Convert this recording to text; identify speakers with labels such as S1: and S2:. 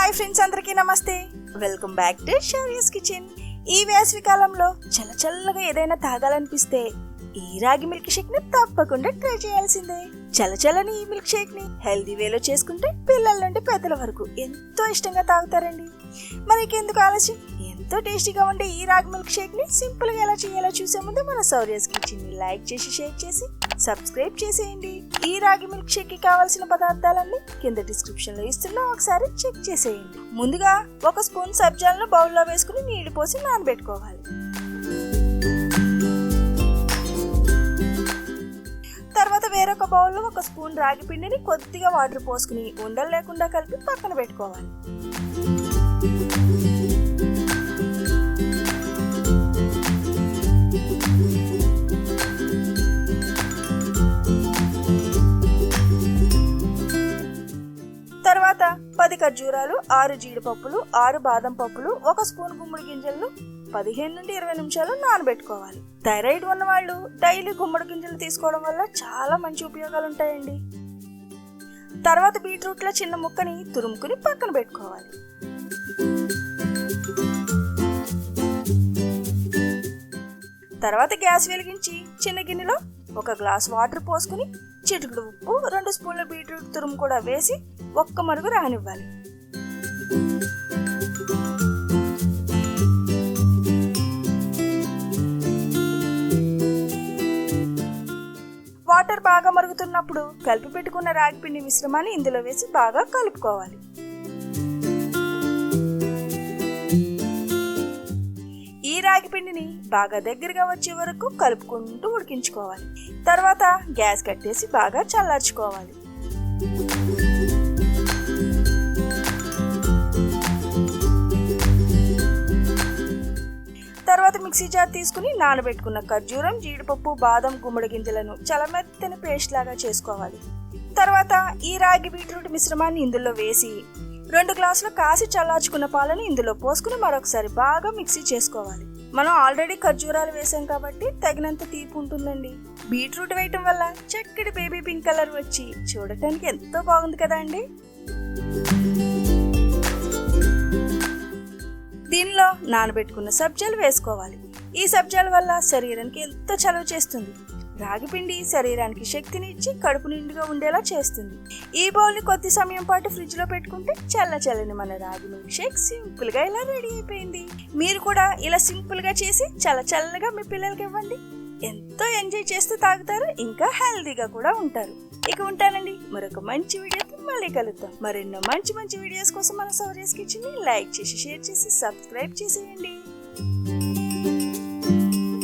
S1: Hi friends, అందరికీ నమస్తే. Welcome back to Shaurya's kitchen. ఈ వేసవి కాలంలో చల్లగా ఏదైనా తాగాలనిపిస్తే ఈ రాగి మిల్క్ షేక్ ని తప్పకుండా ట్రై చేయాల్సిందే. చల్లని ఈ మిల్క్ షేక్ ని హెల్దీ వేలో చేసుకుంటే పిల్లల నుండి పెద్దల వరకు ఎంతో ఇష్టంగా తాగుతారండి. మరి ఎందుకు ఆలస్యం, ఎంతో టేస్టీగా ఉండే ఈ రాగి మిల్క్ షేక్ ని సింపుల్ గా ఎలా చేయాలో చూసే ముందు మన శౌర్యస్ కిచెన్ ని లైక్ చేసి, షేర్ చేసి, సబ్స్క్రైబ్ చేసేయండి. ఈ రాగి మిల్క్ షేక్ కి కావాల్సిన పదార్థాలన్నీ కింద డిస్క్రిప్షన్ లో ఇస్తున్నా, ఒకసారి చెక్ చేసేయండి. ముందుగా 1 స్పూన్ సబ్జాలను బౌల్లో వేసుకుని నీళ్లు పోసి నానబెట్టుకోవాలి. తర్వాత వేరొక బౌల్లో 1 స్పూన్ రాగి పిండిని కొద్దిగా వాటర్ పోసుకుని ఉండలు లేకుండా కలిపి పక్కన పెట్టుకోవాలి. తర్వాత 10 ఖర్జూరాలు, 6 జీడిపప్పులు, 6 బాదం పప్పులు, 1 స్పూన్ గుమ్మడి గింజలను 15 నుండి 20 నిమిషాలు నానబెట్టుకోవాలి. థైరాయిడ్ ఉన్న వాళ్ళు డైలీ గుమ్మడి గింజలు తీసుకోవడం వల్ల చాలా మంచి ఉపయోగాలు ఉంటాయండి. తర్వాత బీట్రూట్ల చిన్న ముక్కని తురుముకుని పక్కన పెట్టుకోవాలి. తర్వాత గ్యాస్ వెలిగించి చిన్న గిన్నెలో 1 గ్లాస్ వాటర్ పోసుకుని చిటికెడు ఉప్పు, 2 స్పూన్ల బీట్రూట్ తురుము కూడా వేసి ఒక్క మరుగు రానివ్వాలి. వాటర్ బాగా మరుగుతున్నప్పుడు కలిపి పెట్టుకున్న రాగి పిండి మిశ్రమాన్ని ఇందులో వేసి బాగా కలుపుకోవాలి. ఈ రాగి పిండిని బాగా దగ్గరగా వచ్చే వరకు కలుపుకుంటూ ఉడికించుకోవాలి. తర్వాత గ్యాస్ కట్టేసి బాగా చల్లార్చుకోవాలి. తర్వాత మిక్సీ జార్ తీసుకుని నానబెట్టుకున్న ఖర్జూరం, జీడిపప్పు, బాదం, గుమ్మడి గింజలను చాలా మెత్తని పేస్ట్ లాగా చేసుకోవాలి. తర్వాత ఈ రాగి బీట్రూట్ మిశ్రమాన్ని ఇందులో వేసి 2 గ్లాసుల కాసి చల్లార్చుకున్న పాలను ఇందులో పోసుకుని మరొకసారి బాగా మిక్సీ చేసుకోవాలి. మనం ఆల్రెడీ ఖర్జూరాలు వేసాం కాబట్టి తగినంత తీపి ఉంటుందండి. బీట్రూట్ వేయటం వల్ల చక్కటి బేబీ పింక్ కలర్ వచ్చి చూడటానికి ఎంతో బాగుంది కదా అండి. దీనిలో నానబెట్టుకున్న సబ్జాలు వేసుకోవాలి. ఈ సబ్జాల వల్ల శరీరానికి ఎంతో చలువ చేస్తుంది. రాగి పిండి శరీరానికి శక్తిని ఇచ్చి కడుపు నిండుగా ఉండేలా చేస్తుంది. ఈ బౌల్ ని కొద్ది సమయం పాటు ఫ్రిడ్జ్ లో పెట్టుకుంటే చల్లని మన రాగి మిల్క్ షేక్ సింపుల్ గా ఇలా రెడీ అయిపోయింది. మీరు కూడా ఇలా సింపుల్ గా చేసి చల్లగా మీ పిల్లలకి ఇవ్వండి. ఎంతో ఎంజాయ్ చేస్తూ తాగుతారు, ఇంకా హెల్దీగా కూడా ఉంటారు. ఇక ఉంటానండి, మరొక మంచి వీడియోతో మళ్ళీ కలుద్దాం. మరెన్నో మంచి వీడియోస్ కోసం మన శౌర్యస్ కిచెన్ ని లైక్ చేసి, షేర్ చేసి, సబ్స్క్రైబ్ చేసేయండి.